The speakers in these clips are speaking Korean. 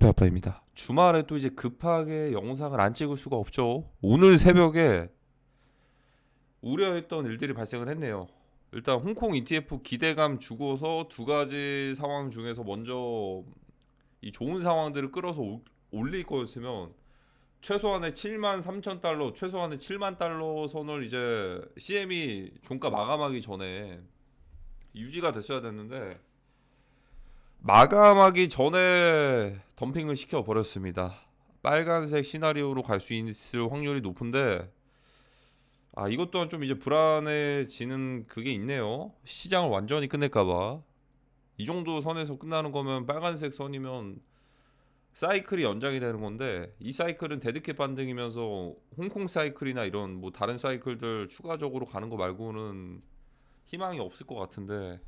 아빠입니다. 주말에 또 이제 급하게 영상을 안 찍을 수가 없죠. 오늘 새벽에 우려했던 일들이 발생을 했네요. 일단 홍콩 ETF 기대감 주고서 두 가지 상황 중에서 먼저 이 좋은 상황들을 끌어서 올릴 거였으면 최소한의 7만 3천 달러, 최소한의 7만 달러 선을 이제 CM이 종가 마감하기 전에 유지가 됐어야 됐는데 마감하기 전에 덤핑을 시켜 버렸습니다. 빨간색 시나리오로 갈 수 있을 확률이 높은데 이것 또한 좀 이제 불안해지는 그게 있네요. 시장을 완전히 끝낼까봐. 이 정도 선에서 끝나는 거면 빨간색 선이면 사이클이 연장이 되는 건데 이 사이클은 데드캣 반등이면서 홍콩 사이클이나 이런 뭐 다른 사이클들 추가적으로 가는 거 말고는 희망이 없을 것 같은데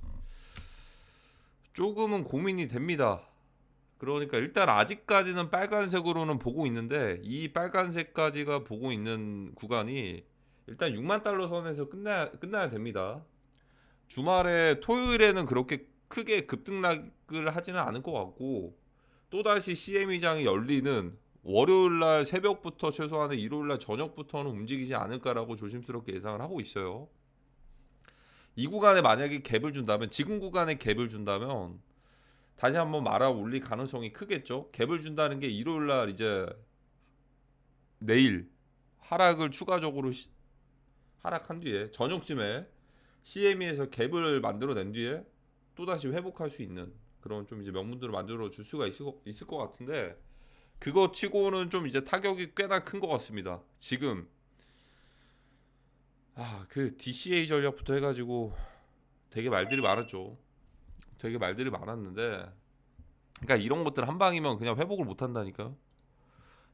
조금은 고민이 됩니다. 그러니까 일단 아직까지는 빨간색으로는 보고 있는데 이 빨간색까지가 보고 있는 구간이 일단 6만 달러 선에서 끝나야 됩니다. 주말에 토요일에는 그렇게 크게 급등락을 하지는 않을 것 같고 또다시 CME장이 열리는 월요일날 새벽부터 최소한의 일요일날 저녁부터는 움직이지 않을까라고 조심스럽게 예상을 하고 있어요. 이 구간에 만약에 갭을 준다면 지금 구간에 갭을 준다면 다시 한번 말아 올릴 가능성이 크겠죠. 갭을 준다는 게 일요일날 이제 내일 하락을 추가적으로 하락한 뒤에 저녁쯤에 CME에서 갭을 만들어낸 뒤에 또다시 회복할 수 있는 그런 좀 이제 명분들을 만들어 줄 수가 있을 것 같은데 그거 치고는 좀 이제 타격이 꽤나 큰 것 같습니다. 지금 그 DCA 전략부터 해가지고 되게 말들이 많았죠. 되게 말들이 많았는데 그러니까 이런 것들 한 방이면 그냥 회복을 못 한다니까.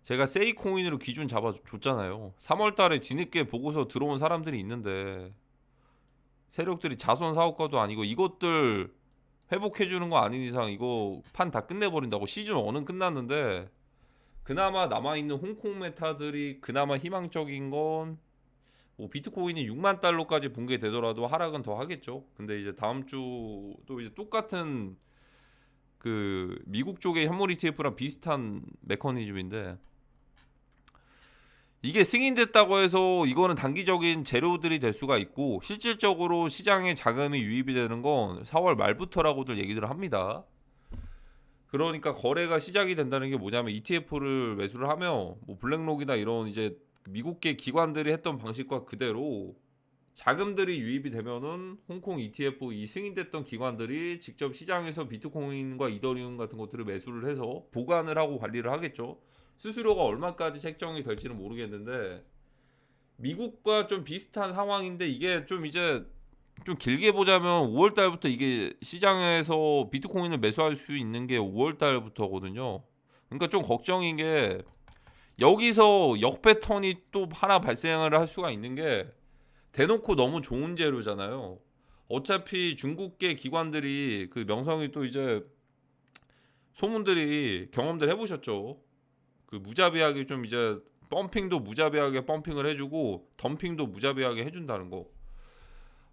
제가 세이코인으로 기준 잡아줬잖아요. 3월 달에 뒤늦게 보고서 들어온 사람들이 있는데 세력들이 자선 사업가도 아니고 이것들 회복해주는 거 아닌 이상 이거 판 다 끝내버린다고. 시즌 1은 끝났는데 그나마 남아있는 홍콩 메타들이 그나마 희망적인 건 뭐 비트코인이 6만 달러까지 붕괴되더라도 하락은 더 하겠죠. 근데 이제 다음 주도 이제 똑같은 그 미국 쪽의 현물 ETF랑 비슷한 메커니즘인데 이게 승인됐다고 해서 이거는 단기적인 재료들이 될 수가 있고 실질적으로 시장에 자금이 유입이 되는 건 4월 말부터라고들 얘기들을 합니다. 그러니까 거래가 시작이 된다는 게 뭐냐면 ETF를 매수를 하면 뭐 블랙록이나 이런 이제 미국계 기관들이 했던 방식과 그대로 자금들이 유입이 되면은 홍콩 ETF 이 승인됐던 기관들이 직접 시장에서 비트코인과 이더리움 같은 것들을 매수를 해서 보관을 하고 관리를 하겠죠. 수수료가 얼마까지 책정이 될지는 모르겠는데 미국과 좀 비슷한 상황인데 이게 좀 이제 좀 길게 보자면 5월 달부터 이게 시장에서 비트코인을 매수할 수 있는 게 5월 달부터거든요. 그러니까 좀 걱정인 게 여기서 역배턴이 또 하나 발생을 할 수가 있는 게 대놓고 너무 좋은 재료잖아요. 어차피 중국계 기관들이 그 명성이 또 이제 소문들이 경험들 해보셨죠. 그 무자비하게 좀 이제 펌핑도 무자비하게 펌핑을 해주고 덤핑도 무자비하게 해준다는 거.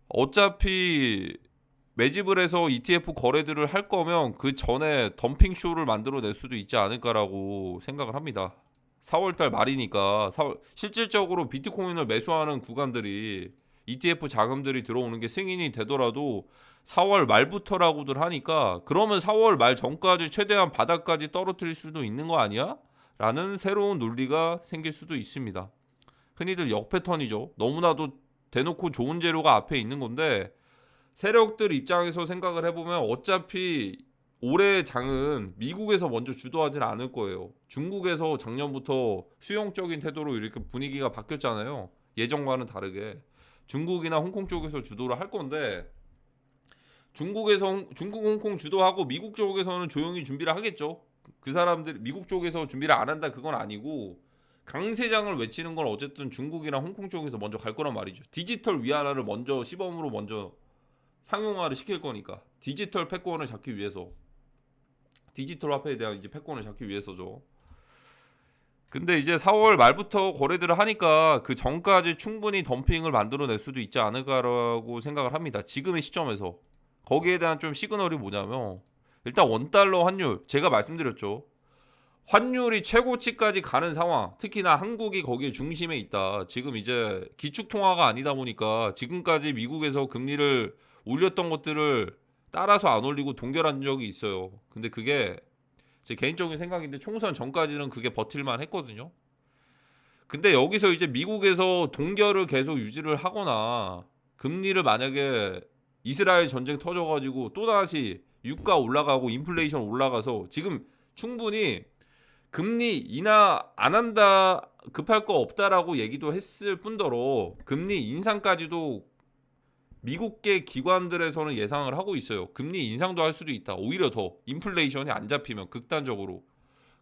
어차피 매집을 해서 ETF 거래들을 할 거면 그 전에 덤핑 쇼를 만들어낼 수도 있지 않을까라고 생각을 합니다. 4월달 말이니까 실질적으로 비트코인을 매수하는 구간들이 ETF 자금들이 들어오는 게 승인이 되더라도 4월 말부터라고들 하니까 그러면 4월 말 전까지 최대한 바닥까지 떨어뜨릴 수도 있는 거 아니야? 라는 새로운 논리가 생길 수도 있습니다. 흔히들 역패턴이죠. 너무나도 대놓고 좋은 재료가 앞에 있는 건데 세력들 입장에서 생각을 해보면 어차피 올해 장은 미국에서 먼저 주도하진 않을 거예요. 중국에서 작년부터 수용적인 태도로 이렇게 분위기가 바뀌었잖아요. 예전과는 다르게. 중국이나 홍콩 쪽에서 주도를 할 건데 중국에서 중국 홍콩 주도하고 미국 쪽에서는 조용히 준비를 하겠죠. 그 사람들 미국 쪽에서 준비를 안 한다 그건 아니고 강세장을 외치는 건 어쨌든 중국이나 홍콩 쪽에서 먼저 갈 거란 말이죠. 디지털 위안화를 먼저 시범으로 먼저 상용화를 시킬 거니까 디지털 패권을 잡기 위해서 디지털 화폐에 대한 이제 패권을 잡기 위해서죠. 근데 이제 4월 말부터 거래들을 하니까 그 전까지 충분히 덤핑을 만들어낼 수도 있지 않을까라고 생각을 합니다. 지금의 시점에서 거기에 대한 좀 시그널이 뭐냐면 일단 원달러 환율 제가 말씀드렸죠. 환율이 최고치까지 가는 상황, 특히나 한국이 거기에 중심에 있다. 지금 이제 기축통화가 아니다 보니까 지금까지 미국에서 금리를 올렸던 것들을 따라서 안 올리고 동결한 적이 있어요. 근데 그게 제 개인적인 생각인데 총선 전까지는 그게 버틸만 했거든요. 근데 여기서 이제 미국에서 동결을 계속 유지를 하거나 금리를 만약에 이스라엘 전쟁 터져가지고 또다시 유가 올라가고 인플레이션 올라가서 지금 충분히 금리 인하 안 한다 급할 거 없다라고 얘기도 했을 뿐더러 금리 인상까지도 미국계 기관들에서는 예상을 하고 있어요. 금리 인상도 할 수도 있다. 오히려 더 인플레이션이 안 잡히면 극단적으로.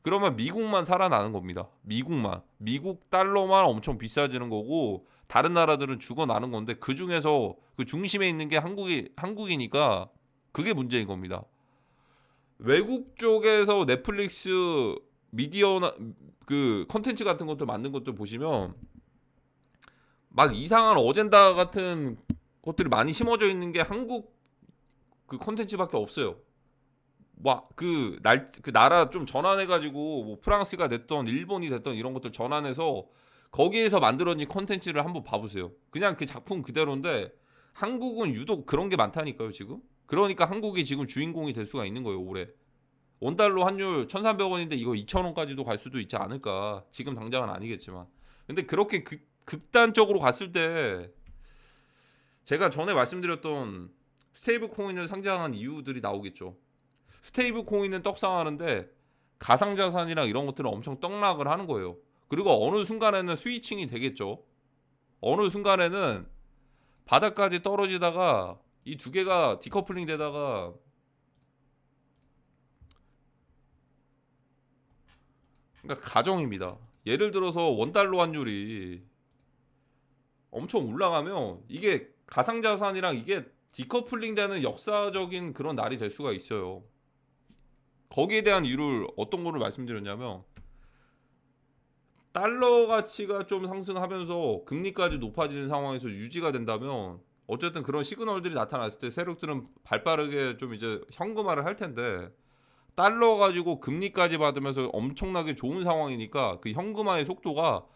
그러면 미국만 살아나는 겁니다. 미국만. 미국 달러만 엄청 비싸지는 거고 다른 나라들은 죽어나는 건데 그 중에서 그 중심에 있는 게 한국이니까 그게 문제인 겁니다. 외국 쪽에서 넷플릭스 미디어나 그 컨텐츠 같은 것들 만든 것들 보시면 막 이상한 어젠다 같은 것들이 많이 심어져 있는 게 한국 그 컨텐츠밖에 없어요. 그 나라 좀 전환해가지고 뭐 프랑스가 됐던 일본이 됐던 이런 것들 전환해서 거기에서 만들어진 컨텐츠를 한번 봐보세요. 그냥 그 작품 그대로인데 한국은 유독 그런 게 많다니까요 지금. 그러니까 한국이 지금 주인공이 될 수가 있는 거예요 올해. 원달러 환율 1,300원인데 이거 2,000원까지도 갈 수도 있지 않을까. 지금 당장은 아니겠지만. 근데 그렇게 극단적으로 갔을 때 제가 전에 말씀드렸던 스테이블 코인을 상장한 이유들이 나오겠죠. 스테이블 코인은 떡상하는데 가상자산이랑 이런 것들은 엄청 떡락을 하는 거예요. 그리고 어느 순간에는 스위칭이 되겠죠. 어느 순간에는 바닥까지 떨어지다가 이 두 개가 디커플링 되다가 그러니까 가정입니다. 예를 들어서 원달러 환율이 엄청 올라가면 이게 가상자산이랑 이게 디커플링 되는 역사적인 그런 날이 될 수가 있어요. 거기에 대한 이유를 어떤 거를 말씀드렸냐면 달러 가치가 좀 상승하면서 금리까지 높아지는 상황에서 유지가 된다면 어쨌든 그런 시그널들이 나타났을 때 세력들은 발빠르게 좀 이제 현금화를 할 텐데 달러 가지고 금리까지 받으면서 엄청나게 좋은 상황이니까 그 현금화의 속도가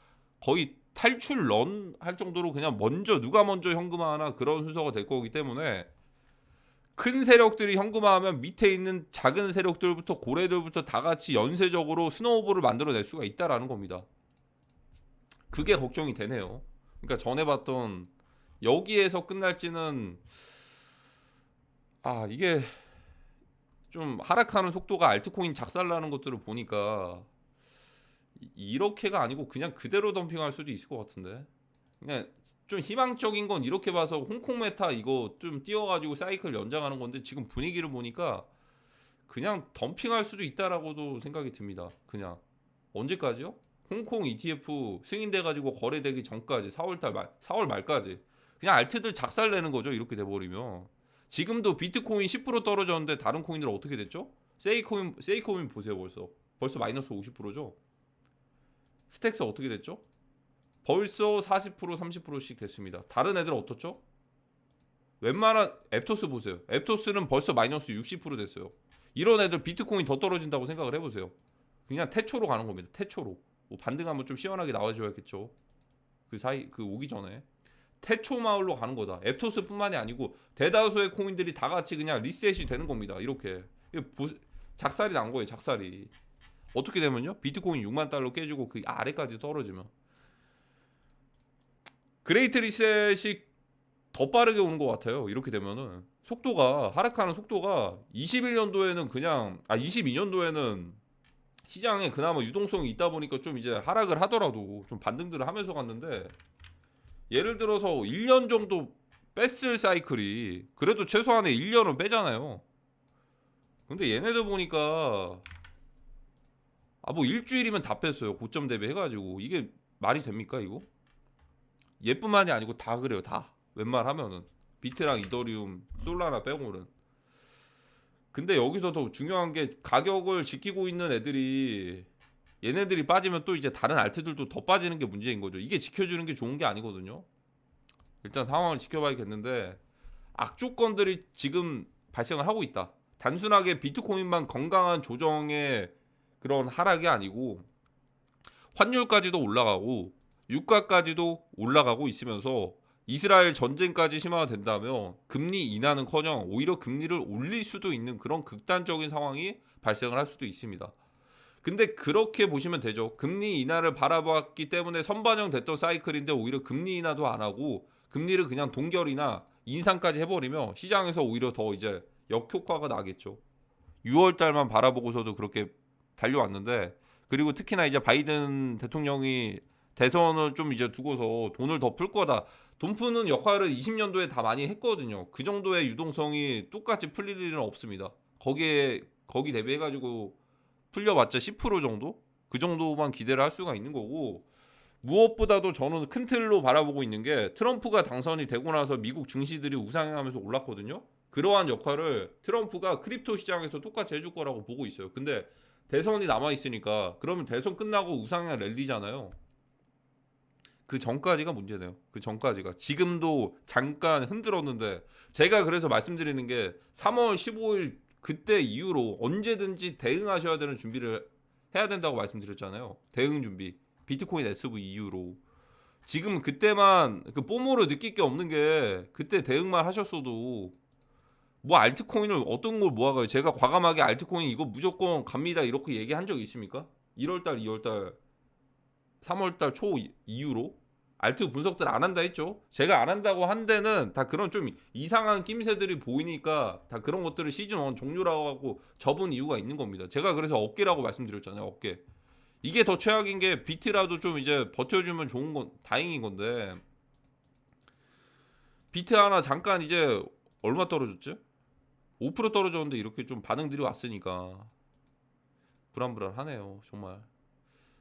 거의 탈출 런 할 정도로 그냥 누가 먼저 현금화하나 그런 순서가 될 거기 때문에 큰 세력들이 현금화하면 밑에 있는 작은 세력들부터 고래들부터 다 같이 연쇄적으로 스노우볼을 만들어낼 수가 있다라는 겁니다. 그게 걱정이 되네요. 그러니까 전에 봤던 여기에서 끝날지는 이게 좀 하락하는 속도가 알트코인 작살나는 것들을 보니까 이렇게가 아니고 그냥 그대로 덤핑할 수도 있을 것 같은데. 그냥 좀 희망적인 건 이렇게 봐서 홍콩 메타 이거 좀 띄워가지고 사이클 연장하는 건데 지금 분위기를 보니까 그냥 덤핑할 수도 있다라고도 생각이 듭니다. 그냥 언제까지요? 홍콩 ETF 승인돼가지고 거래되기 전까지 4월 말까지 그냥 알트들 작살내는 거죠. 이렇게 돼버리면 지금도 비트코인 10% 떨어졌는데 다른 코인들 어떻게 됐죠? 세이코인 보세요. 벌써 마이너스 50%죠. 스택스 어떻게 됐죠? 벌써 40% 30%씩 됐습니다. 다른 애들은 어떻죠? 웬만한 앱토스 보세요. 앱토스는 벌써 마이너스 60% 됐어요. 이런 애들 비트코인 더 떨어진다고 생각을 해보세요. 그냥 태초로 가는 겁니다. 태초로. 뭐 반등하면 좀 시원하게 나와줘야겠죠. 그 오기 전에 태초 마을로 가는 거다. 앱토스뿐만이 아니고 대다수의 코인들이 다 같이 그냥 리셋이 되는 겁니다. 이렇게 작살이 난 거예요. 작살이. 어떻게 되면요? 비트코인 6만 달러 깨지고 그 아래까지 떨어지면 그레이트 리셋이 더 빠르게 오는 것 같아요. 이렇게 되면은 하락하는 속도가 21년도에는 22년도에는 시장에 그나마 유동성이 있다 보니까 좀 이제 하락을 하더라도 좀 반등들을 하면서 갔는데 예를 들어서 1년 정도 뺐을 사이클이 그래도 최소한의 1년은 빼잖아요. 근데 얘네들 보니까 뭐 일주일이면 다 뺐어요. 고점 대비 해가지고 이게 말이 됩니까 이거? 얘뿐만이 아니고 다 그래요. 다 웬만하면은 비트랑 이더리움, 솔라나 빼고는. 근데 여기서 더 중요한 게 가격을 지키고 있는 애들이 얘네들이 빠지면 또 이제 다른 알트들도 더 빠지는 게 문제인 거죠. 이게 지켜주는 게 좋은 게 아니거든요. 일단 상황을 지켜봐야겠는데 악조건들이 지금 발생을 하고 있다. 단순하게 비트코인만 건강한 조정에 그런 하락이 아니고 환율까지도 올라가고 유가까지도 올라가고 있으면서 이스라엘 전쟁까지 심화된다면 금리 인하는커녕 오히려 금리를 올릴 수도 있는 그런 극단적인 상황이 발생을 할 수도 있습니다. 근데 그렇게 보시면 되죠. 금리 인하를 바라봤기 때문에 선반영됐던 사이클인데 오히려 금리 인하도 안 하고 금리를 그냥 동결이나 인상까지 해버리면 시장에서 오히려 더 이제 역효과가 나겠죠. 6월 달만 바라보고서도 그렇게 달려왔는데, 그리고 특히나 이제 바이든 대통령이 대선을 좀 이제 두고서 돈을 더 풀 거다. 돈 푸는 역할을 20년도에 다 많이 했거든요. 그 정도의 유동성이 똑같이 풀릴 일은 없습니다. 거기 대비해가지고 풀려봤자 10% 정도? 그 정도만 기대를 할 수가 있는 거고, 무엇보다도 저는 큰 틀로 바라보고 있는 게 트럼프가 당선이 되고 나서 미국 증시들이 우상향하면서 올랐거든요. 그러한 역할을 트럼프가 크립토 시장에서 똑같이 해줄 거라고 보고 있어요. 근데 대선이 남아 있으니까 그러면 대선 끝나고 우상향 랠리잖아요. 그 전까지가 문제네요. 그 전까지가 지금도 잠깐 흔들었는데, 제가 그래서 말씀드리는 게 3월 15일 그때 이후로 언제든지 대응하셔야 되는 준비를 해야 된다고 말씀드렸잖아요. 대응 준비. 비트코인 SV 이후로 지금 그때만 그 뽀모를 느낄 게 없는 게, 그때 대응만 하셨어도 뭐 알트코인을 어떤 걸 모아가요. 제가 과감하게 알트코인 이거 무조건 갑니다 이렇게 얘기한 적이 있습니까? 1월달, 2월달, 3월달 초 이후로 알트 분석들 안 한다 했죠. 제가 안 한다고 한 데는 다 그런 좀 이상한 낌새들이 보이니까 다 그런 것들을 시즌 1 종료라고 하고 접은 이유가 있는 겁니다. 제가 그래서 어깨라고 말씀드렸잖아요. 어깨. 이게 더 최악인 게 비트라도 좀 이제 버텨주면 좋은 건 다행인 건데, 비트 하나 잠깐 이제 얼마 떨어졌지? 5% 떨어졌는데 이렇게 좀 반응들이 왔으니까 불안불안하네요. 정말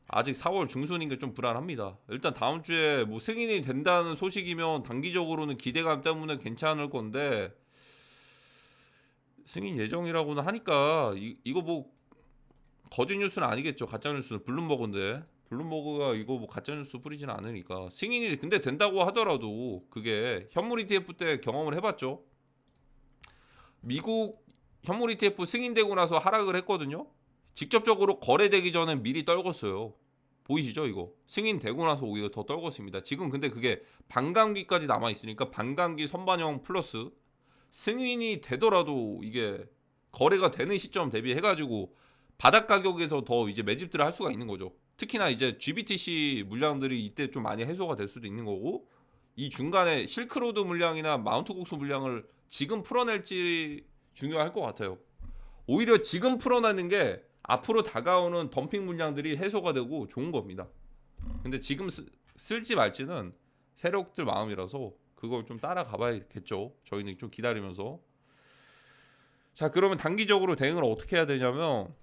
아직 4월 중순인 게 좀 불안합니다. 일단 다음 주에 뭐 승인이 된다는 소식이면 단기적으로는 기대감 때문에 괜찮을 건데, 승인 예정이라고는 하니까 이거 뭐 거짓 뉴스는 아니겠죠. 가짜 뉴스는 블룸버그인데, 블룸버그가 이거 뭐 가짜 뉴스 뿌리지는 않으니까. 승인이 근데 된다고 하더라도 그게 현물 ETF 때 경험을 해봤죠. 미국 현물 ETF 승인되고 나서 하락을 했거든요. 직접적으로 거래되기 전에 미리 떨궜어요. 보이시죠 이거? 승인되고 나서 오히려 더 떨궜습니다. 지금 근데 그게 반감기까지 남아있으니까 반감기 선반영 플러스 승인이 되더라도 이게 거래가 되는 시점 대비해가지고 바닥 가격에서 더 이제 매집들을 할 수가 있는 거죠. 특히나 이제 GBTC 물량들이 이때 좀 많이 해소가 될 수도 있는 거고, 이 중간에 실크로드 물량이나 마운트 곡수 물량을 지금 풀어낼지 중요할 것 같아요. 오히려 지금 풀어내는 게 앞으로 다가오는 덤핑 물량들이 해소가 되고 좋은 겁니다. 근데 지금 쓸지 말지는 세력들 마음이라서 그걸 좀 따라가 봐야겠죠. 저희는 좀 기다리면서. 자, 그러면 단기적으로 대응을 어떻게 해야 되냐면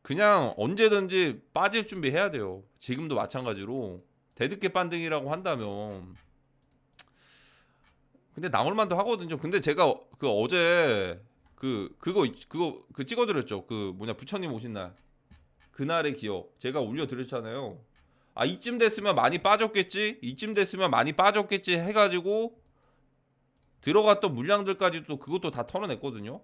그냥 언제든지 빠질 준비해야 돼요. 지금도 마찬가지로 대드캡 반등이라고 한다면, 근데 나올 만도 하거든요. 근데 제가 그 어제 그거 찍어드렸죠. 그 뭐냐 부처님 오신 날, 그날의 기억 제가 올려드렸잖아요. 아, 이쯤 됐으면 많이 빠졌겠지, 이쯤 됐으면 많이 빠졌겠지 해가지고 들어갔던 물량들까지도 그것도 다 털어냈거든요.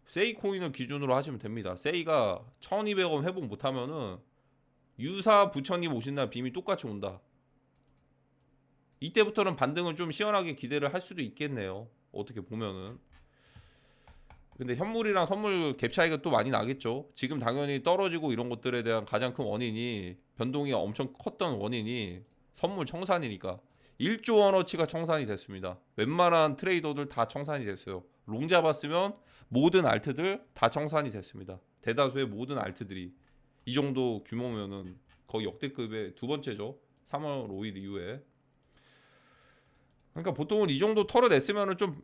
세이코인을 기준으로 하시면 됩니다. 세이가 1200원 회복 못하면은 유사 부처님 오신 날 빔이 똑같이 온다. 이때부터는 반등을 좀 시원하게 기대를 할 수도 있겠네요. 어떻게 보면은. 근데 현물이랑 선물 갭 차이가 또 많이 나겠죠. 지금 당연히 떨어지고 이런 것들에 대한 가장 큰 원인이, 변동이 엄청 컸던 원인이 선물 청산이니까 1조 원어치가 청산이 됐습니다. 웬만한 트레이더들 다 청산이 됐어요. 롱 잡았으면 모든 알트들 다 청산이 됐습니다. 대다수의 모든 알트들이 이 정도 규모면은 거의 역대급의 두 번째죠. 3월 5일 이후에. 그러니까 보통은 이 정도 털어냈으면은 좀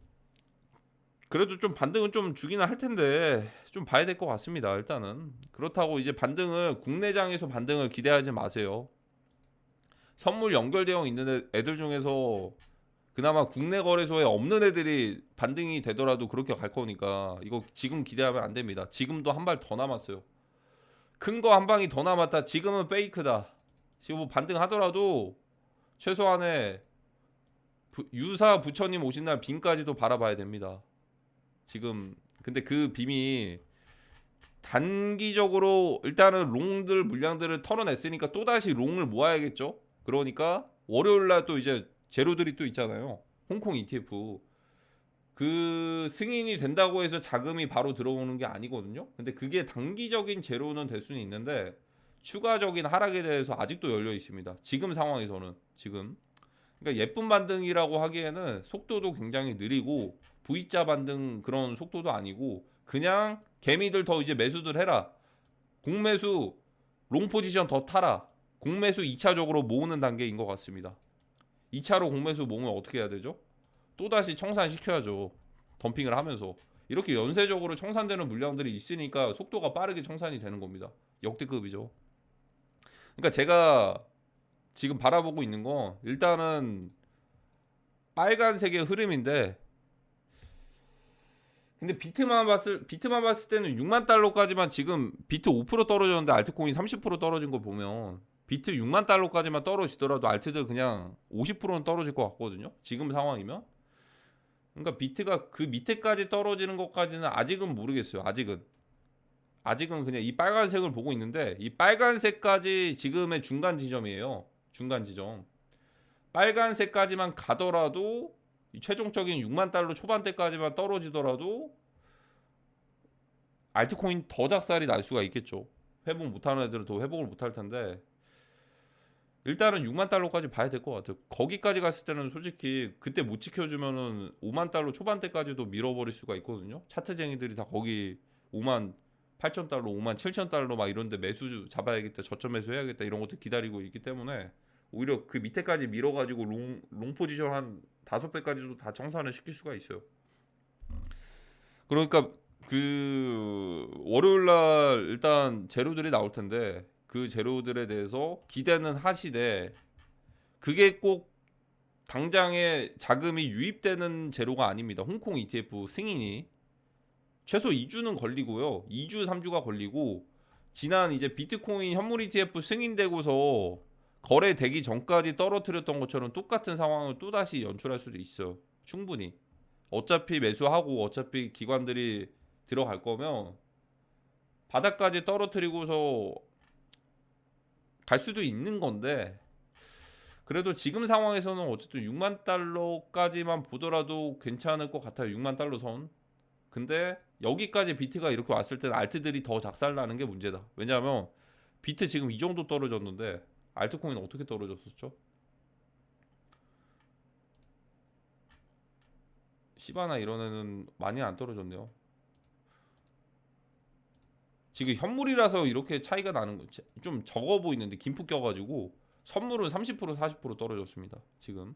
그래도 좀 반등은 좀 주기는 할 텐데 좀 봐야 될 것 같습니다. 일단은 그렇다고 이제 반등을 국내장에서 반등을 기대하지 마세요. 선물 연결되어 있는 애들 중에서 그나마 국내 거래소에 없는 애들이 반등이 되더라도 그렇게 갈 거니까 이거 지금 기대하면 안 됩니다. 지금도 한 발 더 남았어요. 큰 거 한 방이 더 남았다. 지금은 페이크다. 지금 뭐 반등하더라도 최소한의 유사 부처님 오신 날 빔까지도 바라봐야 됩니다. 지금 근데 그 빔이 단기적으로 일단은 롱들 물량들을 털어냈으니까 또다시 롱을 모아야겠죠. 그러니까 월요일날 또 이제 제로들이 또 있잖아요. 홍콩 ETF 그 승인이 된다고 해서 자금이 바로 들어오는 게 아니거든요. 근데 그게 단기적인 제로는 될 수는 있는데 추가적인 하락에 대해서 아직도 열려 있습니다. 지금 상황에서는 지금 그러니까 예쁜 반등이라고 하기에는 속도도 굉장히 느리고 V자 반등 그런 속도도 아니고 그냥 개미들 더 이제 매수들 해라. 공매수 롱 포지션 더 타라. 공매수 2차적으로 모으는 단계인 것 같습니다. 2차로 공매수 모으면 어떻게 해야 되죠? 또다시 청산시켜야죠. 덤핑을 하면서. 이렇게 연쇄적으로 청산되는 물량들이 있으니까 속도가 빠르게 청산이 되는 겁니다. 역대급이죠. 그러니까 제가 지금 바라보고 있는 건 일단은 빨간색의 흐름인데 근데 비트만 봤을 때는 6만 달러까지만 지금 비트 5% 떨어졌는데 알트코인 30% 떨어진 거 보면 비트 6만 달러까지만 떨어지더라도 알트들 그냥 50%는 떨어질 것 같거든요. 지금 상황이면. 그러니까 비트가 그 밑에까지 떨어지는 것까지는 아직은 모르겠어요. 아직은 그냥 이 빨간색을 보고 있는데 이 빨간색까지 지금의 중간 지점이에요. 중간 지점. 빨간색까지만 가더라도 최종적인 6만 달러 초반대까지만 떨어지더라도 알트코인 더 작살이 날 수가 있겠죠. 회복 못하는 애들은 더 회복을 못할 텐데 일단은 6만 달러까지 봐야 될 것 같아요. 거기까지 갔을 때는 솔직히 그때 못 지켜주면은 5만 달러 초반대까지도 밀어버릴 수가 있거든요. 차트쟁이들이 다 거기 5만 8천 달러, 5만 7천 달러 막 이런데 매수 잡아야겠다, 저점 매수 해야겠다 이런 것도 기다리고 있기 때문에 오히려 그 밑에까지 밀어가지고 롱 포지션 한 5배까지도 다 청산을 시킬 수가 있어요. 그러니까 그 월요일 날 일단 재료들이 나올 텐데 그 재료들에 대해서 기대는 하시되 그게 꼭 당장에 자금이 유입되는 재료가 아닙니다. 홍콩 ETF 승인이 최소 2주는 걸리고요. 2주, 3주가 걸리고 지난 이제 비트코인 현물 ETF 승인되고서 거래되기 전까지 떨어뜨렸던 것처럼 똑같은 상황을 또다시 연출할 수도 있어요. 충분히. 어차피 매수하고 어차피 기관들이 들어갈 거면 바닥까지 떨어뜨리고서 갈 수도 있는 건데 그래도 지금 상황에서는 어쨌든 6만 달러까지만 보더라도 괜찮을 것 같아요. 6만 달러 선. 근데 여기까지 비트가 이렇게 왔을 때는 알트들이 더 작살나는 게 문제다. 왜냐하면 비트 지금 이 정도 떨어졌는데 알트코인 어떻게 떨어졌었죠? 시바나 이런 애는 많이 안 떨어졌네요. 지금 현물이라서 이렇게 차이가 나는 거 좀 적어 보이는데 김프 껴가지고 선물은 30% 40% 떨어졌습니다. 지금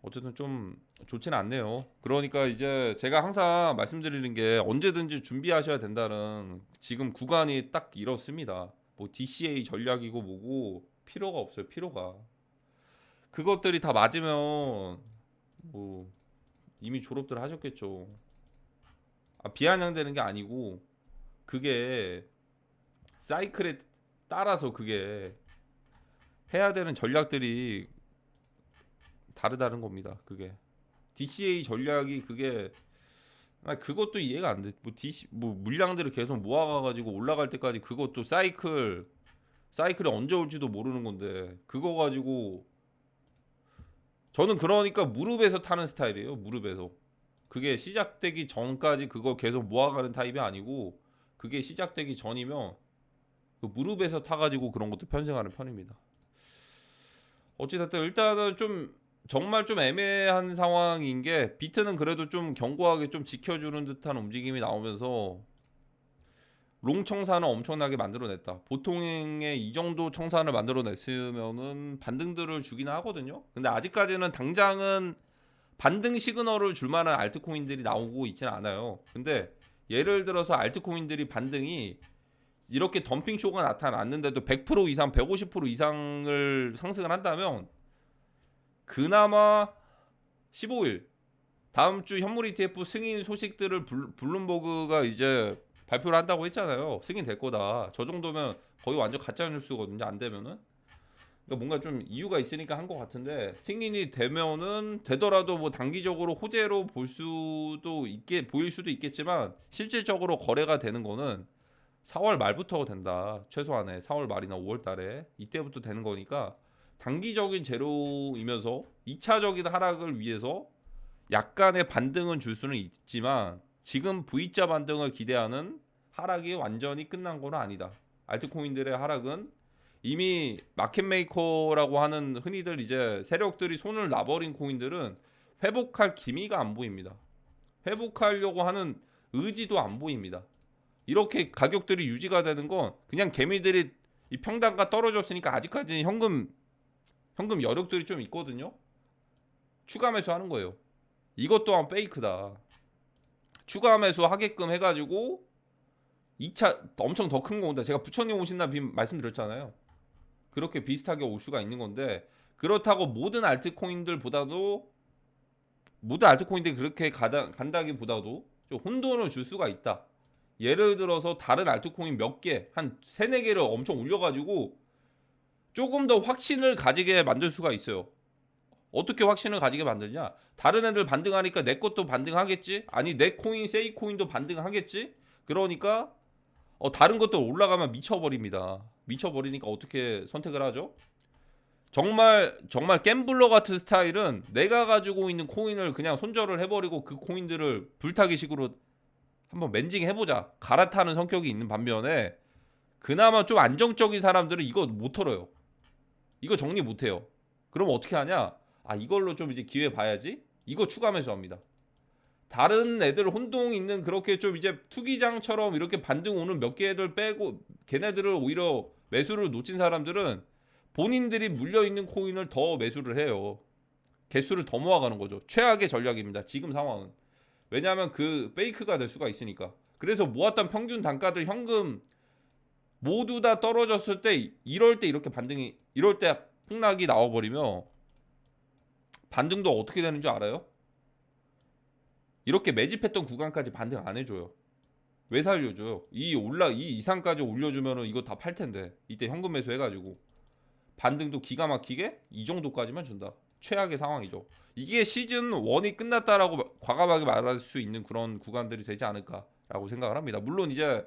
어쨌든 좀 좋지는 않네요. 그러니까 이제 제가 항상 말씀드리는 게 언제든지 준비하셔야 된다는 지금 구간이 딱 이렇습니다. 뭐 DCA 전략이고 뭐고 필요가 없어요. 필요가 그것들이 다 맞으면 뭐 이미 졸업들 하셨겠죠. 비아냥되는 게 아니고 그게 사이클에 따라서 그게 해야 되는 전략들이 다르다는 겁니다. 그게 DCA 전략이 그게 그것도 이해가 안 돼. 뭐 DC 뭐 물량들을 계속 모아가지고 올라갈 때까지 그것도 사이클이 언제 올지도 모르는 건데 그거 가지고 저는 그러니까 무릎에서 타는 스타일이에요. 무릎에서 그게 시작되기 전까지 그거 계속 모아가는 타입이 아니고 그게 시작되기 전이면 그 무릎에서 타가지고 그런 것도 편승하는 편입니다. 어찌됐든 일단은 좀 정말 좀 애매한 상황인 게 비트는 그래도 좀 견고하게 좀 지켜주는 듯한 움직임이 나오면서 롱 청산을 엄청나게 만들어냈다. 보통의 이 정도 청산을 만들어냈으면은 반등들을 주기는 하거든요. 근데 아직까지는 당장은 반등 시그널을 줄 만한 알트코인들이 나오고 있지는 않아요. 근데 예를 들어서 알트코인들이 반등이 이렇게 덤핑 쇼가 나타났는데도 100% 이상, 150% 이상을 상승을 한다면 그나마 15일 다음 주 현물 ETF 승인 소식들을 블룸버그가 이제 발표를 한다고 했잖아요. 승인될 거다. 저 정도면 거의 완전 가짜 뉴스거든요. 안 되면은. 그러니까 뭔가 좀 이유가 있으니까 한 것 같은데 승인이 되면은 되더라도 뭐 단기적으로 호재로 보일 수도 있겠지만 실질적으로 거래가 되는 거는 4월 말부터 된다. 최소한의 4월 말이나 5월 달에 이때부터 되는 거니까 단기적인 제로이면서 2차적인 하락을 위해서 약간의 반등은 줄 수는 있지만 지금 V자 반등을 기대하는 하락이 완전히 끝난 건 아니다. 알트코인들의 하락은 이미 마켓메이커라고 하는 흔히들 이제 세력들이 손을 놔버린 코인들은 회복할 기미가 안 보입니다. 회복하려고 하는 의지도 안 보입니다. 이렇게 가격들이 유지가 되는 건 그냥 개미들이 이 평단가 떨어졌으니까 아직까지는 현금 여력들이 좀 있거든요. 추가 매수하는 거예요. 이것 또한 페이크다. 추가 매수 하게끔 해가지고 2차 엄청 더 큰 거 온다. 제가 부처님 오신다 말씀드렸잖아요. 그렇게 비슷하게 올 수가 있는 건데 그렇다고 모든 알트코인들보다도 모든 알트코인들이 그렇게 간다기보다도 좀 혼돈을 줄 수가 있다. 예를 들어서 다른 알트코인 몇 개, 한 3, 4개를 엄청 올려가지고 조금 더 확신을 가지게 만들 수가 있어요. 어떻게 확신을 가지게 만드냐? 다른 애들 반등하니까 내 것도 반등하겠지? 아니 내 코인, 세이 코인도 반등하겠지? 그러니까 다른 것도 올라가면 미쳐버립니다. 미쳐버리니까 어떻게 선택을 하죠? 정말 갬블러 같은 스타일은 내가 가지고 있는 코인을 그냥 손절을 해버리고 그 코인들을 불타기식으로 한번 맨징 해보자. 갈아타는 성격이 있는 반면에 그나마 좀 안정적인 사람들은 이거 못 털어요. 이거 정리 못 해요. 그럼 어떻게 하냐? 아 이걸로 좀 이제 기회 봐야지. 이거 추가 매수합니다. 다른 애들 혼동 있는 그렇게 좀 이제 투기장처럼 이렇게 반등 오는 몇 개 애들 빼고 걔네들을 오히려 매수를 놓친 사람들은 본인들이 물려있는 코인을 더 매수를 해요. 개수를 더 모아가는 거죠. 최악의 전략입니다. 지금 상황은. 왜냐하면 그 페이크가 될 수가 있으니까. 그래서 모았던 평균 단가들 현금 모두 다 떨어졌을 때 이럴 때 이렇게 반등이 이럴 때 폭락이 나와버리면 반등도 어떻게 되는 줄 알아요? 이렇게 매집했던 구간까지 반등 안 해줘요. 왜 살려줘요? 이 이상까지 올려주면은 이거 다 팔 텐데 이때 현금 매수 해가지고 반등도 기가 막히게 이 정도까지만 준다. 최악의 상황이죠. 이게 시즌 1이 끝났다라고 과감하게 말할 수 있는 그런 구간들이 되지 않을까라고 생각을 합니다. 물론 이제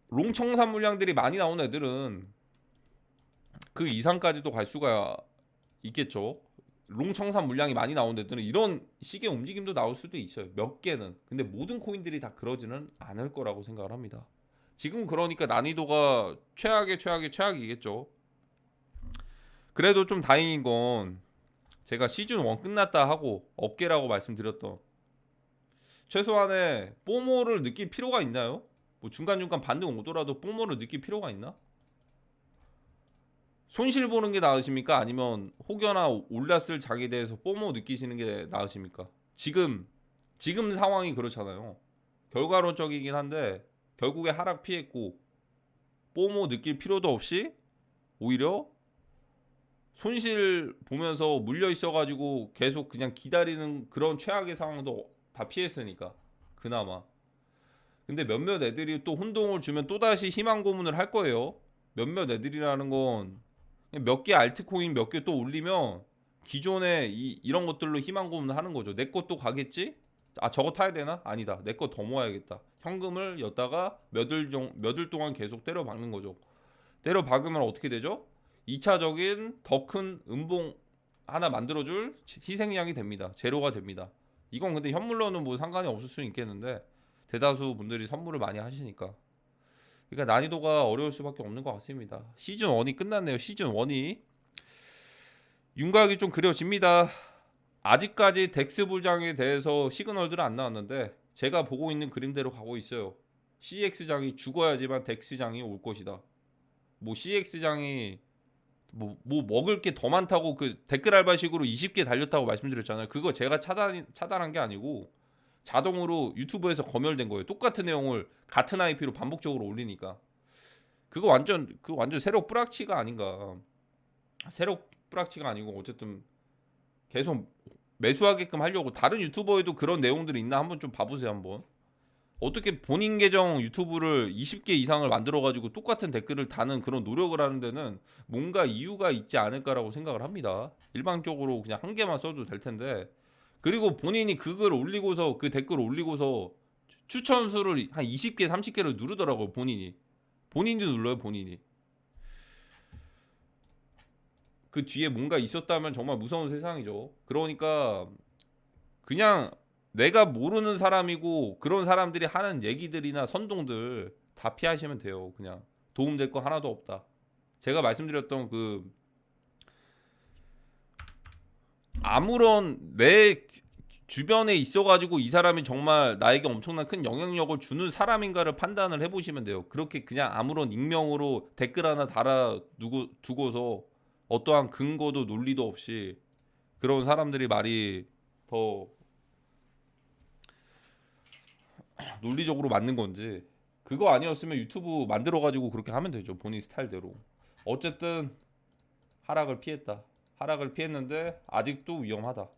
롱청산 물량들이 많이 나오는 애들은 그 이상까지도 갈 수가 있겠죠. 롱청산 물량이 많이 나오는 애들은 이런 식의 움직임도 나올 수도 있어요. 몇 개는. 근데 모든 코인들이 다 그러지는 않을 거라고 생각을 합니다. 지금 그러니까 난이도가 최악이겠죠. 그래도 좀 다행인 건 제가 시즌 1 끝났다 하고 업계라고 말씀드렸던 최소한의 뽀모를 느낄 필요가 있나요? 뭐 중간중간 반등 오더라도 뽀모를 느낄 필요가 있나? 손실 보는 게 나으십니까? 아니면 혹여나 올랐을 장에 대해서 뽀모 느끼시는 게 나으십니까? 지금 상황이 그렇잖아요. 결과론적이긴 한데 결국에 하락 피했고 뽀모 느낄 필요도 없이 오히려 손실 보면서 물려 있어가지고 계속 그냥 기다리는 그런 최악의 상황도 다 피했으니까 그나마. 근데 몇몇 애들이 또 혼동을 주면 또다시 희망 고문을 할 거예요. 몇몇 애들이라는 건 몇 개 알트코인 몇 개 또 올리면 기존에 이런 것들로 희망 고문을 하는 거죠. 내 것도 가겠지? 아 저거 타야 되나? 아니다. 내 거 더 모아야겠다. 현금을 였다가 몇일 동안 계속 때려 박는 거죠. 때려 박으면 어떻게 되죠? 2차적인 더 큰 음봉 하나 만들어줄 희생양이 됩니다. 제로가 됩니다. 이건 근데 현물로는 뭐 상관이 없을 수 있겠는데 대다수 분들이 선물을 많이 하시니까 그러니까 난이도가 어려울 수밖에 없는 것 같습니다. 시즌 1이 끝났네요. 시즌 1이 윤곽이 좀 그려집니다. 아직까지 덱스 불장에 대해서 시그널들은 안 나왔는데 제가 보고 있는 그림대로 가고 있어요. CX장이 죽어야지만 덱스장이 올 것이다. 뭐 CX장이 뭐 먹을 게 더 많다고 그 댓글 알바식으로 20개 달렸다고 말씀드렸잖아요. 그거 제가 차단한 게 아니고 자동으로 유튜브에서 검열된 거예요. 똑같은 내용을 같은 IP로 반복적으로 올리니까 그거 완전 세력 뿌락치가 아닌가. 세력 뿌락치가 아니고 어쨌든 계속 매수하게끔 하려고 다른 유튜버에도 그런 내용들이 있나 한번 좀 봐보세요 한번. 어떻게 본인 계정 유튜브를 20개 이상을 만들어 가지고 똑같은 댓글을 다는 그런 노력을 하는 데는 뭔가 이유가 있지 않을까라고 생각을 합니다. 일방적으로 그냥 한 개만 써도 될 텐데. 그리고 본인이 그걸 올리고서 그 댓글을 올리고서 추천 수를 한 20개, 30개를 누르더라고요, 본인이. 본인도 눌러요, 본인이. 그 뒤에 뭔가 있었다면 정말 무서운 세상이죠. 그러니까 그냥 내가 모르는 사람이고 그런 사람들이 하는 얘기들이나 선동들 다 피하시면 돼요. 그냥 도움될 거 하나도 없다. 제가 말씀드렸던 그 아무런 내 주변에 있어가지고 이 사람이 정말 나에게 엄청난 큰 영향력을 주는 사람인가를 판단을 해보시면 돼요. 그렇게 그냥 아무런 익명으로 댓글 하나 달아 두고서 어떠한 근거도 논리도 없이 그런 사람들이 말이 더 논리적으로 맞는 건지, 그거 아니었으면 유튜브 만들어 가지고 그렇게 하면 되죠. 본인 스타일대로. 어쨌든 하락을 피했다. 하락을 피했는데 아직도 위험하다.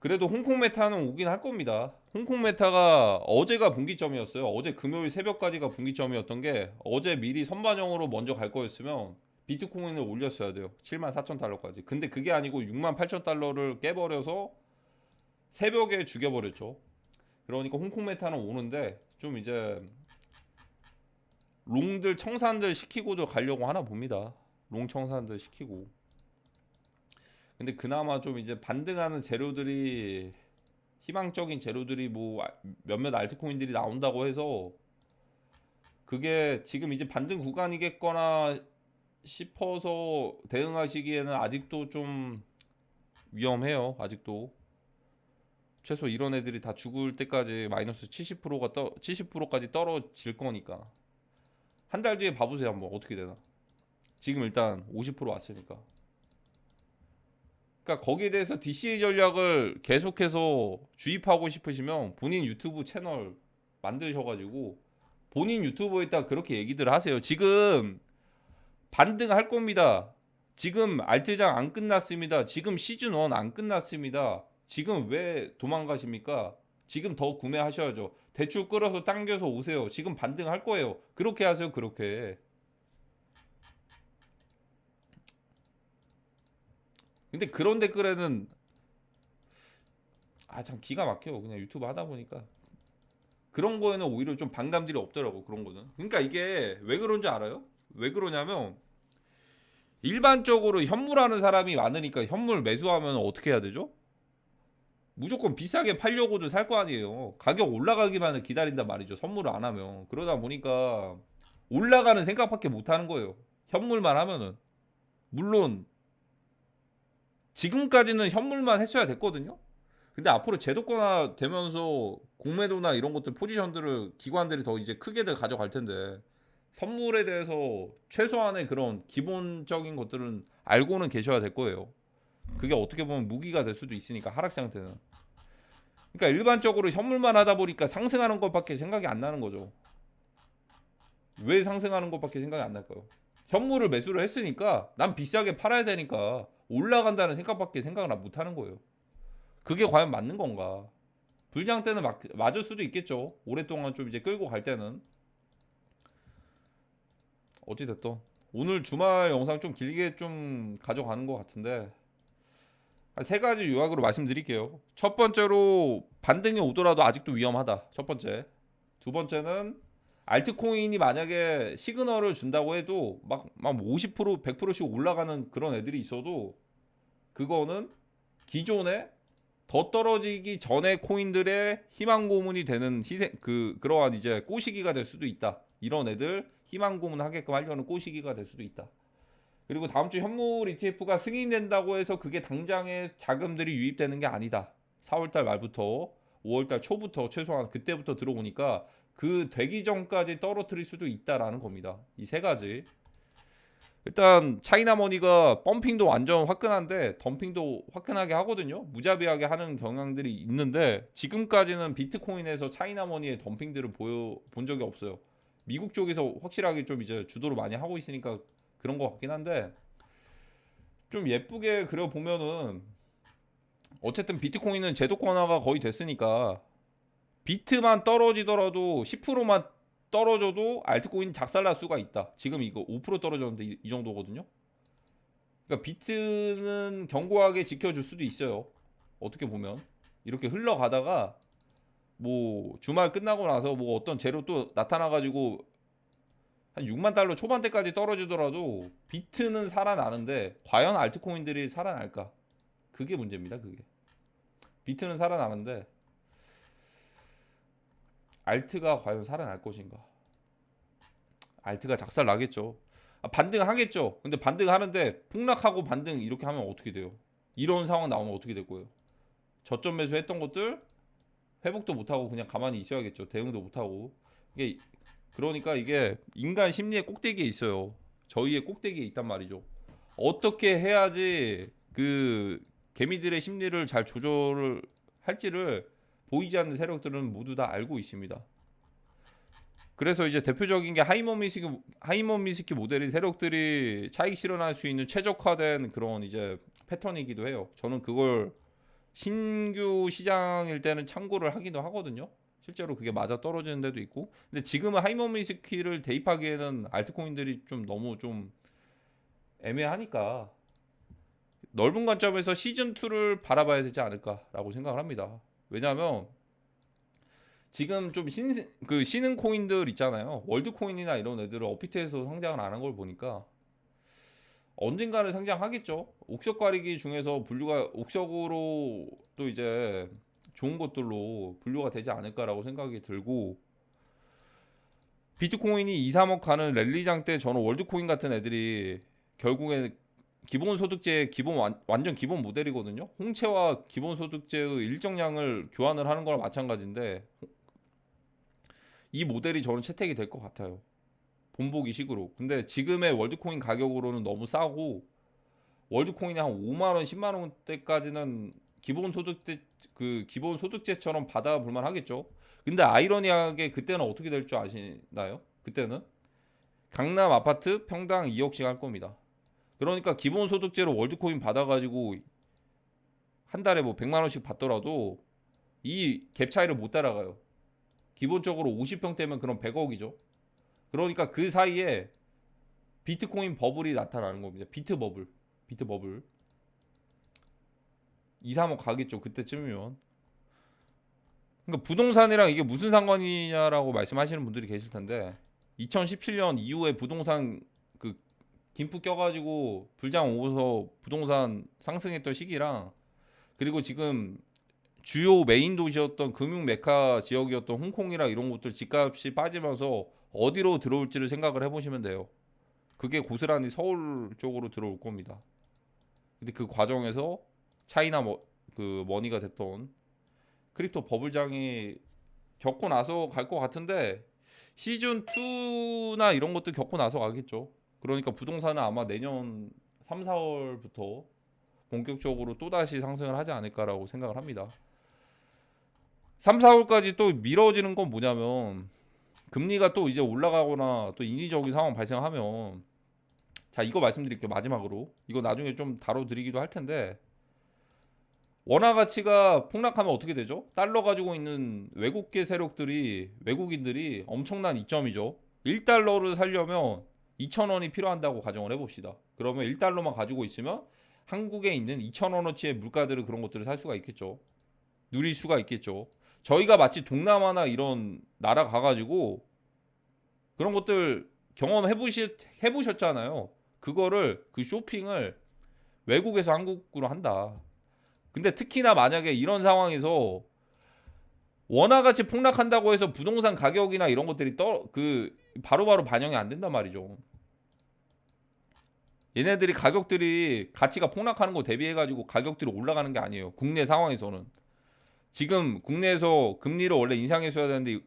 그래도 홍콩 메타는 오긴 할 겁니다. 홍콩 메타가 어제가 분기점이었어요. 어제 금요일 새벽까지가 분기점이었던 게, 어제 미리 선반영으로 먼저 갈 거였으면 비트코인을 올렸어야 돼요. 74,000달러까지. 근데 그게 아니고 68,000달러를 깨버려서 새벽에 죽여버렸죠. 그러니까 홍콩 메타는 오는데 좀 이제 롱들 청산들 시키고도 가려고 하나 봅니다. 롱 청산들 시키고. 근데 그나마 좀 이제 반등하는 재료들이, 희망적인 재료들이 뭐 몇몇 알트코인들이 나온다고 해서 그게 지금 이제 반등 구간이겠거나 싶어서 대응하시기에는 아직도 좀 위험해요. 아직도. 최소 이런 애들이 다 죽을 때까지 마이너스 70%가 70%까지 떨어질 거니까. 한 달 뒤에 봐보세요. 한번 어떻게 되나. 지금 일단 50% 왔으니까. 그러니까 거기에 대해서 DCA 전략을 계속해서 주입하고 싶으시면 본인 유튜브 채널 만드셔가지고 본인 유튜브에다 그렇게 얘기들 하세요. 지금 반등할 겁니다. 지금 알트장 안 끝났습니다. 지금 시즌 1 안 끝났습니다. 지금 왜 도망가십니까? 지금 더 구매하셔야죠. 대출 끌어서 당겨서 오세요. 지금 반등할 거예요. 그렇게 하세요. 그렇게. 근데 그런 댓글에는 참 기가 막혀. 그냥 유튜브 하다 보니까 그런 거에는 오히려 좀 반감들이 없더라고. 그런 거는. 그러니까 이게 왜 그런지 알아요? 왜 그러냐면 일반적으로 현물하는 사람이 많으니까, 현물 매수하면 어떻게 해야 되죠? 무조건 비싸게 팔려고도 살 거 아니에요. 가격 올라가기만을 기다린단 말이죠. 선물을 안 하면. 그러다 보니까 올라가는 생각밖에 못 하는 거예요. 현물만 하면은. 물론 지금까지는 현물만 했어야 됐거든요. 근데 앞으로 제도권화 되면서 공매도나 이런 것들 포지션들을 기관들이 더 이제 크게들 가져갈 텐데, 선물에 대해서 최소한의 그런 기본적인 것들은 알고는 계셔야 될 거예요. 그게 어떻게 보면 무기가 될 수도 있으니까, 하락장 때는. 그러니까 일반적으로 현물만 하다 보니까 상승하는 것밖에 생각이 안 나는 거죠. 왜 상승하는 것밖에 생각이 안 날까요? 현물을 매수를 했으니까 난 비싸게 팔아야 되니까 올라간다는 생각밖에 생각을 못 하는 거예요. 그게 과연 맞는 건가? 불장 때는 맞을 수도 있겠죠. 오랫동안 좀 이제 끌고 갈 때는. 어찌됐든 오늘 주말 영상 좀 길게 좀 가져가는 것 같은데, 세 가지 요약으로 말씀드릴게요. 첫 번째로 반등이 오더라도 아직도 위험하다. 첫 번째. 두 번째는 알트코인이 만약에 시그널을 준다고 해도 막 50%, 100%씩 올라가는 그런 애들이 있어도 그거는 기존에 더 떨어지기 전에 코인들의 희망 고문이 되는 그러한 이제 꼬시기가 될 수도 있다. 이런 애들 희망 고문하게끔 하려는 꼬시기가 될 수도 있다. 그리고 다음 주 현물 ETF가 승인된다고 해서 그게 당장에 자금들이 유입되는 게 아니다. 4월달 말부터 5월달 초부터 최소한 그때부터 들어오니까 그 되기 전까지 떨어뜨릴 수도 있다라는 겁니다. 이 세 가지. 일단 차이나머니가 펌핑도 완전 화끈한데 덤핑도 화끈하게 하거든요. 무자비하게 하는 경향들이 있는데, 지금까지는 비트코인에서 차이나머니의 덤핑들을 본 적이 없어요. 미국 쪽에서 확실하게 좀 이제 주도를 많이 하고 있으니까 그런 것 같긴 한데, 좀 예쁘게 그려보면은 어쨌든 비트코인은 제도권화가 거의 됐으니까 비트만 떨어지더라도 10%만 떨어져도 알트코인 작살날 수가 있다. 지금 이거 5% 떨어졌는데 이 정도거든요. 그러니까 비트는 견고하게 지켜줄 수도 있어요. 어떻게 보면 이렇게 흘러가다가 뭐 주말 끝나고 나서 뭐 어떤 재료 또 나타나가지고 한 6만 달러 초반대까지 떨어지더라도 비트는 살아나는데 과연 알트코인들이 살아날까? 그게 문제입니다. 그게 비트는 살아나는데 알트가 과연 살아날 것인가? 알트가 작살 나겠죠. 반등하겠죠. 근데 반등하는데 폭락하고 반등 이렇게 하면 어떻게 돼요? 이런 상황 나오면 어떻게 될 거예요? 저점 매수했던 것들 회복도 못하고 그냥 가만히 있어야겠죠. 대응도 못하고. 이게 그러니까 이게 인간 심리의 꼭대기에 있어요. 저희의 꼭대기에 있단 말이죠. 어떻게 해야지 그 개미들의 심리를 잘 조절을 할지를 보이지 않는 세력들은 모두 다 알고 있습니다. 그래서 이제 대표적인 게 하이먼미스키 모델인 세력들이 차익 실현할 수 있는 최적화된 그런 이제 패턴이기도 해요. 저는 그걸 신규 시장일 때는 참고를 하기도 하거든요. 실제로 그게 맞아 떨어지는 데도 있고. 근데 지금은 하이먼미스키를 대입하기에는 알트코인들이 좀 너무 좀 애매하니까 넓은 관점에서 시즌 2를 바라봐야 되지 않을까라고 생각을 합니다. 왜냐하면 지금 좀 신흥 코인들 있잖아요. 월드코인이나 이런 애들을 업비트에서 상장을 안 한 걸 보니까 언젠가는 상장하겠죠. 옥석 가리기 중에서 분류가 옥석으로 또 이제 좋은 것들로 분류가 되지 않을까라고 생각이 들고, 비트코인이 2, 3억 가는 랠리장 때 저는 월드코인 같은 애들이 결국에 기본소득제 완전 기본 모델이거든요. 홍채와 기본소득제의 일정량을 교환을 하는 거랑 마찬가지인데 이 모델이 저는 채택이 될 것 같아요. 본보기식으로. 근데 지금의 월드코인 가격으로는 너무 싸고, 월드코인이 한 5만 원, 10만 원대까지는 기본소득제처럼 받아볼 만 하겠죠. 근데 아이러니하게 그때는 어떻게 될 줄 아시나요? 그때는 강남 아파트 평당 2억씩 할 겁니다. 그러니까 기본소득제로 월드코인 받아가지고 한 달에 뭐 100만 원씩 받더라도 이 갭 차이를 못 따라가요. 기본적으로 50평대면 그럼 100억이죠. 그러니까 그 사이에 비트코인 버블이 나타나는 겁니다. 비트 버블. 2, 3억 가겠죠. 그때쯤이면. 그러니까 부동산이랑 이게 무슨 상관이냐라고 말씀하시는 분들이 계실 텐데, 2017년 이후에 부동산 그 김프 껴가지고 불장 오서 부동산 상승했던 시기랑, 그리고 지금 주요 메인 도시였던 금융 메카 지역이었던 홍콩이랑 이런 곳들 집값이 빠지면서 어디로 들어올지를 생각을 해보시면 돼요. 그게 고스란히 서울 쪽으로 들어올 겁니다. 근데 그 과정에서 차이나 그 머니가 됐던 크립토 버블장이 겪고 나서 갈 것 같은데, 시즌 2나 이런 것도 겪고 나서 가겠죠. 그러니까 부동산은 아마 내년 3, 4월부터 본격적으로 또다시 상승을 하지 않을까라고 생각을 합니다. 3, 4월까지 또 미뤄지는 건 뭐냐면, 금리가 또 이제 올라가거나 또 인위적인 상황 발생하면, 자, 이거 말씀드릴게요. 마지막으로. 이거 나중에 좀 다뤄드리기도 할 텐데, 원화 가치가 폭락하면 어떻게 되죠? 달러 가지고 있는 외국계 외국인들이 엄청난 이점이죠. 1달러를 살려면 2,000원이 필요한다고 가정을 해봅시다. 그러면 1달러만 가지고 있으면 한국에 있는 2,000원어치의 물가들을, 그런 것들을 살 수가 있겠죠. 누릴 수가 있겠죠. 저희가 마치 동남아나 이런 나라 가가지고 그런 것들 해보셨잖아요. 그거를, 그 쇼핑을 외국에서 한국으로 한다. 근데 특히나 만약에 이런 상황에서 원화 가치 폭락한다고 해서 부동산 가격이나 이런 것들이 바로바로 반영이 안 된단 말이죠. 얘네들이 가치가 폭락하는 거 대비해가지고 가격들이 올라가는 게 아니에요. 국내 상황에서는. 지금 국내에서 금리를 원래 인상했어야 되는데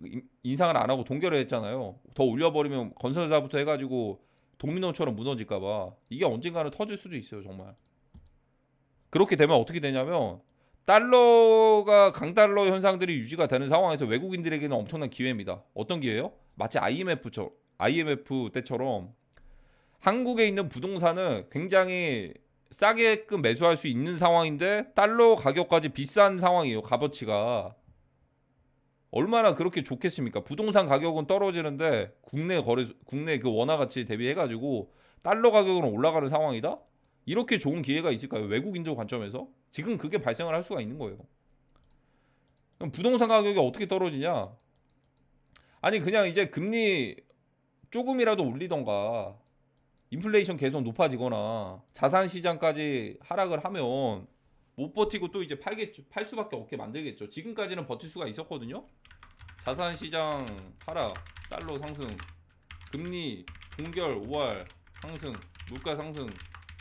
인상을 안 하고 동결을 했잖아요. 더 올려버리면 건설사부터 해가지고 도미노처럼 무너질까봐. 이게 언젠가는 터질 수도 있어요, 정말. 그렇게 되면 어떻게 되냐면, 달러가 강달러 현상들이 유지가 되는 상황에서 외국인들에게는 엄청난 기회입니다. 어떤 기회요? 마치 IMF 때처럼 한국에 있는 부동산은 굉장히 싸게끔 매수할 수 있는 상황인데 달러 가격까지 비싼 상황이에요. 값어치가 얼마나 그렇게 좋겠습니까? 부동산 가격은 떨어지는데 국내 그 원화 가치 대비해 가지고 달러 가격은 올라가는 상황이다? 이렇게 좋은 기회가 있을까요? 외국인들 관점에서? 지금 그게 발생을 할 수가 있는 거예요. 그럼 부동산 가격이 어떻게 떨어지냐? 아니 그냥 이제 금리 조금이라도 올리던가 인플레이션 계속 높아지거나 자산 시장까지 하락을 하면 못 버티고 또 이제 팔겠죠. 팔 수밖에 없게 만들겠죠. 지금까지는 버틸 수가 있었거든요. 자산 시장 하락, 달러 상승, 금리 동결 5월 상승, 물가 상승,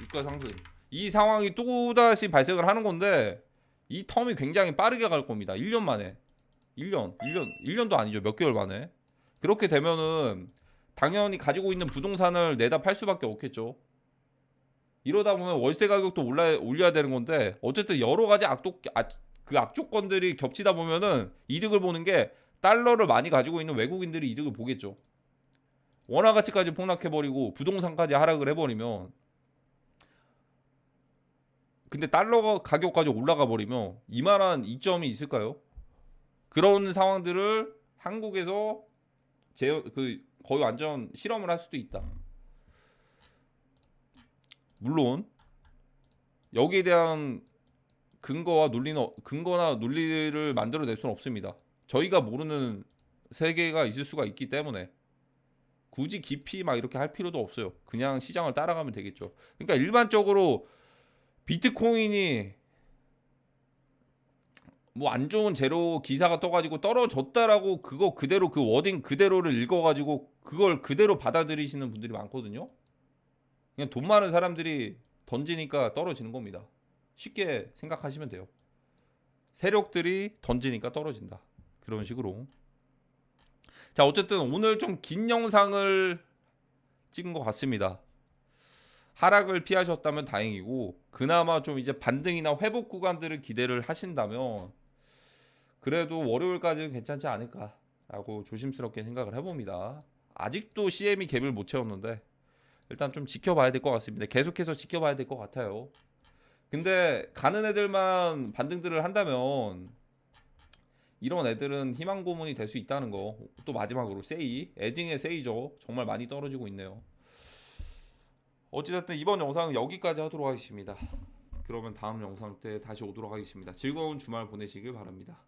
유가 상승. 이 상황이 또다시 발생을 하는 건데 이 텀이 굉장히 빠르게 갈 겁니다. 1년 만에. 1년도 아니죠. 몇 개월 만에. 그렇게 되면은 당연히 가지고 있는 부동산을 내다 팔 수밖에 없겠죠. 이러다 보면 월세 가격도 올려야 되는 건데 어쨌든 여러 가지 그 악조건들이 겹치다 보면은 이득을 보는 게 달러를 많이 가지고 있는 외국인들이 이득을 보겠죠. 원화 가치까지 폭락해버리고 부동산까지 하락을 해버리면 근데 달러 가격까지 올라가 버리면 이만한 이점이 있을까요? 그런 상황들을 한국에서 거의 완전 실험을 할 수도 있다. 물론 여기에 대한 근거나 논리를 만들어낼 수는 없습니다. 저희가 모르는 세계가 있을 수가 있기 때문에 굳이 깊이 막 이렇게 할 필요도 없어요. 그냥 시장을 따라가면 되겠죠. 그러니까 일반적으로 비트코인이 뭐 안 좋은 재료 기사가 떠가지고 떨어졌다라고 그거 그대로 그 워딩 그대로를 읽어가지고 그걸 그대로 받아들이시는 분들이 많거든요. 그냥 돈 많은 사람들이 던지니까 떨어지는 겁니다. 쉽게 생각하시면 돼요. 세력들이 던지니까 떨어진다. 그런 식으로. 자, 어쨌든 오늘 좀 긴 영상을 찍은 것 같습니다. 하락을 피하셨다면 다행이고 그나마 좀 이제 반등이나 회복 구간들을 기대를 하신다면 그래도 월요일까지는 괜찮지 않을까라고 조심스럽게 생각을 해봅니다. 아직도 CM이 갭을 못 채웠는데 일단 좀 지켜봐야 될 것 같습니다. 계속해서 지켜봐야 될 것 같아요. 근데 가는 애들만 반등들을 한다면 이런 애들은 희망 고문이 될 수 있다는 거. 또 마지막으로 에딩의 세이죠. 정말 많이 떨어지고 있네요. 어찌됐든 이번 영상은 여기까지 하도록 하겠습니다. 그러면 다음 영상 때 다시 오도록 하겠습니다. 즐거운 주말 보내시길 바랍니다.